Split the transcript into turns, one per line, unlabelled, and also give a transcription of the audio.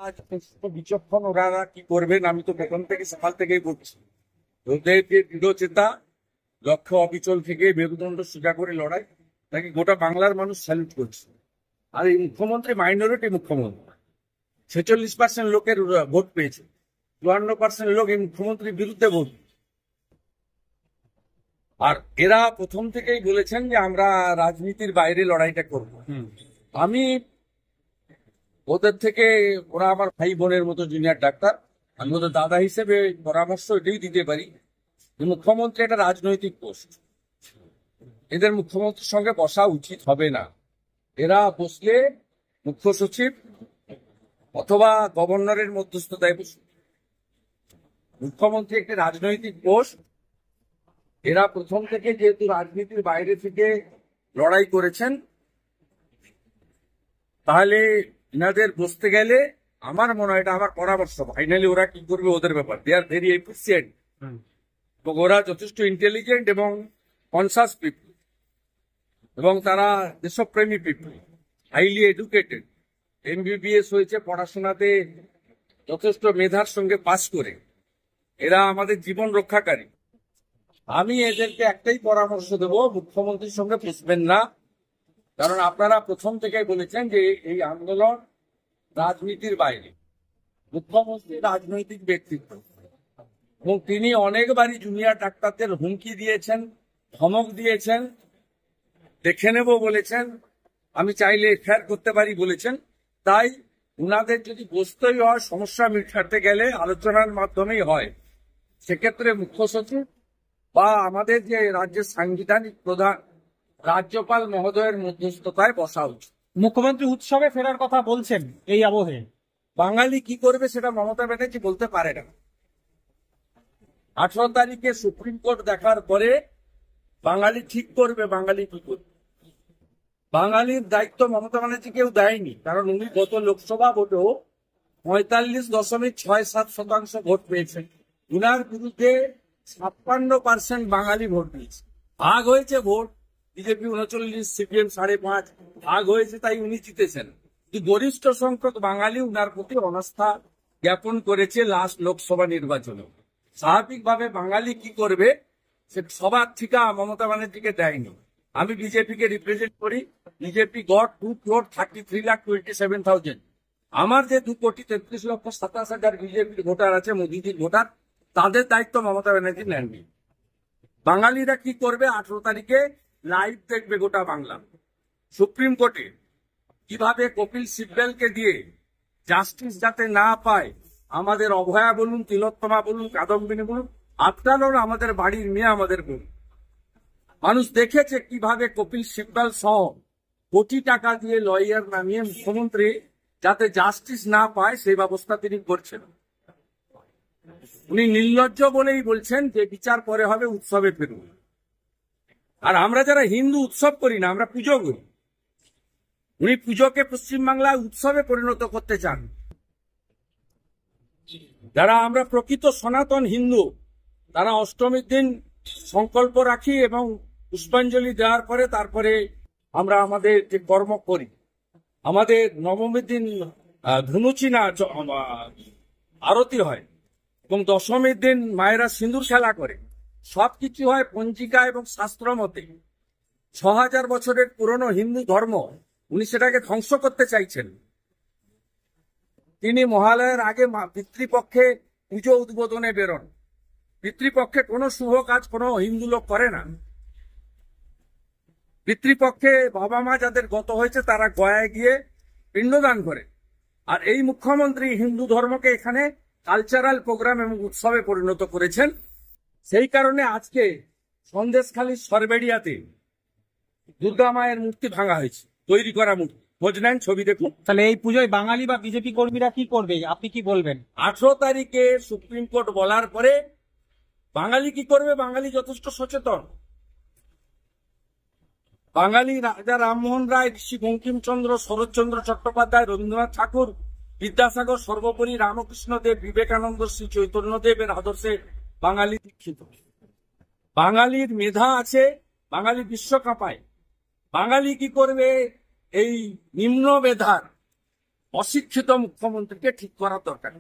আজ বিচক্ষণ ওরা কি করবেন আমি তো প্রথম থেকে সকাল থেকেই বলছি, ওদের যে দৃঢ়চেতা, লক্ষ্য অবিচল থেকে মেরুদণ্ড সোজা করে লড়াই, তাকে গোটা বাংলার মানুষ স্যালুট করছে। আর এই মুখ্যমন্ত্রী মাইনরিটি মুখ্যমন্ত্রী, 46% লোকের ভোট পেয়েছে, 52% লোক এই মুখ্যমন্ত্রীর বিরুদ্ধে ভোট। আর এরা প্রথম থেকেই বলেছেন যে আমরা রাজনীতির বাইরে লড়াইটা করব। আমি ওদের থেকে, ওরা আমার ভাই বোনের মতো জুনিয়র ডাক্তার, আমি ওদের দাদা হিসেবে পরামর্শ এটাই দিতে পারি যে মুখ্যমন্ত্রী একটা রাজনৈতিক পোস্ট, এদের মুখ্যমন্ত্রীর সঙ্গে বসা উচিত হবে না। এরা বসলে মুখ্য সচিব অথবা গভর্নরের মধ্যস্থতায় বসবে। মুখ্যমন্ত্রী একটি রাজনৈতিক পোস্ট, এরা প্রথম থেকে যেহেতু রাজনীতির বাইরে থেকে লড়াই করেছেন, তাহলে এনাদের বসতে গেলে আমার মনে হয়, এটা আমার পরামর্শ, ফাইনালি ওরা কি করবে ওদের ব্যাপার। দে আর ভেরি এফিসিয়েন্ট, ওরা যথেষ্ট ইন্টেলিজেন্ট এবং কনসাস পিপল, এবং তারা দেশপ্রেমী পিপল, হাইলি এডুকেটেড, MBBS হয়েছে, পড়াশোনাতে যথেষ্ট মেধার সঙ্গে পাস করে এরা আমাদের জীবন রক্ষাকারী। আমি এদেরকে একটাই পরামর্শ দেব, মুখ্যমন্ত্রীর সঙ্গে বসবেন না। কারণ আপনারা প্রথম থেকেই বলেছেন যে এই আন্দোলন রাজনীতির বাইরে। মুখ্যমন্ত্রী রাজনৈতিক ব্যক্তিত্ব এবং তিনি অনেকবারই জুনিয়র ডাক্তারদের হুমকি দিয়েছেন, ধমক দিয়েছেন, দেখে নেব বলেছেন, আমি চাইলে এফআইআর করতে পারি বলেছেন। তাই উনাদের যদি বসতেই হয়, সমস্যা মিটাতে গেলে আলোচনার মাধ্যমেই হয়, সেক্ষেত্রে মুখ্য সচিব বা আমাদের যে রাজ্যের সাংবিধানিক প্রধান রাজ্যপাল মহোদয়ের মধ্যস্থতায় বসা উচিত।
মুখ্যমন্ত্রী উৎসবে ফেরার কথা বলছেন এই আবহে।
বাঙালি কি করবে সেটা মমতা ব্যানার্জি বলতে পারে না। 18 তারিখে সুপ্রিম কোর্ট দেখার পরে বাঙালি ঠিক করবে বাঙালি কি করবে। বাঙালির দায়িত্ব মমতা ব্যানার্জি কেউ দেয়নি, কারণ উনি গত লোকসভা ভোটেও 45.67% ভোট পেয়েছেন। উনার বিরুদ্ধে 56% বাঙালি ভোট দিয়েছে। ভাগ হয়েছে ভোট, বিজেপি 39, CPM 5.5 ভাগ হয়েছে, তাই উনি জিতেছেন। গরিষ্ঠ সংখ্যক বাঙালি উনার প্রতি অনাস্থা জ্ঞাপন করেছে লাস্ট লোকসভা নির্বাচনে। স্বাভাবিকভাবে বাঙালি কি করবে সে সবার ঠিকা মমতা ব্যানার্জিকে দেয়নি। আমি বিজেপিকে রিপ্রেজেন্ট করি, বিজেপি গট 2,33,27,000। আমার যে 2,33,27,000 বিজেপির ভোটার আছে, মোদীজির ভোটার, তাদের দায়িত্ব মমতা ব্যানার্জি নেননি। বাঙালিরা কি করবে 18 তারিখে লাইভ দেখবে গোটা বাংলা। সুপ্রিম কোর্টে কিভাবে কপিল সিব্বলকে দিয়ে জাস্টিস যাতে না পায়, আমাদের অভয়া বলুন, তিলোত্তমা বলুন, কাদম্বিনী বলুন, আপনারও আমাদের বাড়ির মেয়ে আমাদের বলুন, মানুষ দেখেছে কিভাবে কপিল সিব্বল সহ কোটি টাকা দিয়ে লয়ার নামিয়ে মুখ্যমন্ত্রী যাতে জাস্টিস না পায় সেই ব্যবস্থা তিনি করছেন। উনি নির্লজ্জ বলেই বলছেন যে বিচার পরে হবে, উৎসবে ফিরুন। আর আমরা যারা হিন্দু উৎসব করি না, আমরা পুজো করি। উনি পুজোকে পশ্চিমবাংলায় উৎসবে পরিণত করতে চান। যারা আমরা প্রকৃত সনাতন হিন্দু, তারা অষ্টমীর দিন সংকল্প রাখি এবং পুষ্পাঞ্জলি দেওয়ার পরে তারপরে আমরা আমাদের যে কর্ম করি। আমাদের নবমীর দিন ধনুচি না আরতি হয়, এবং দশমীর দিন মায়েরা সিঁদুর খেলা করে। সবকিছু হয় পঞ্জিকা এবং শাস্ত্র মতে। 6000 বছরের পুরনো হিন্দু ধর্ম উনি সেটাকে ধ্বংস করতে চাইছেন। তিনি মহালয়ের আগে পিতৃপক্ষে পুজো উদ্বোধনে বেরোন। পিতৃপক্ষে কোনো শুভ কাজ কোনো হিন্দু লোক করে না। পিতৃপক্ষে বাবা মা যাদের গত হয়েছে তারা গয়ায় গিয়ে পিণ্ডদান করে। আর এই মুখ্যমন্ত্রী হিন্দু ধর্মকে এখানে কালচারাল প্রোগ্রাম এবং উৎসবে পরিণত করেছেন। সেই কারণে আজকে সন্দেশখালীর সরবেড়িয়াতে দুর্গা মায়ের মূর্তি ভাঙা হয়েছে, তৈরি করা মূর্তি। খোঁজ নেন, ছবি দেখুন।
তাহলে এই পুজোয় বাঙালি বা বিজেপি কর্মীরা কি করবে, আপনি কি বলবেন?
18 তারিখে সুপ্রিম কোর্ট বলার পরে বাঙালি কি করবে, বাঙালি যথেষ্ট সচেতন। বাঙালি রাজা রামমোহন রায়, ঋষি বঙ্কিমচন্দ্র, শরৎচন্দ্র চট্টোপাধ্যায়, রবীন্দ্রনাথ ঠাকুর, বিদ্যাসাগর, সর্বোপরি রামকৃষ্ণ দেব, বিবেকানন্দ, শ্রী চৈতন্য দেবের আদর্শে বাঙালি দীক্ষিত। বাঙালির মেধা আছে, বাঙালি বিশ্ব কাঁপায়। বাঙালি কি করবে এই নিম্ন মেধার অশিক্ষিত মুখ্যমন্ত্রীকে ঠিক করার দরকার।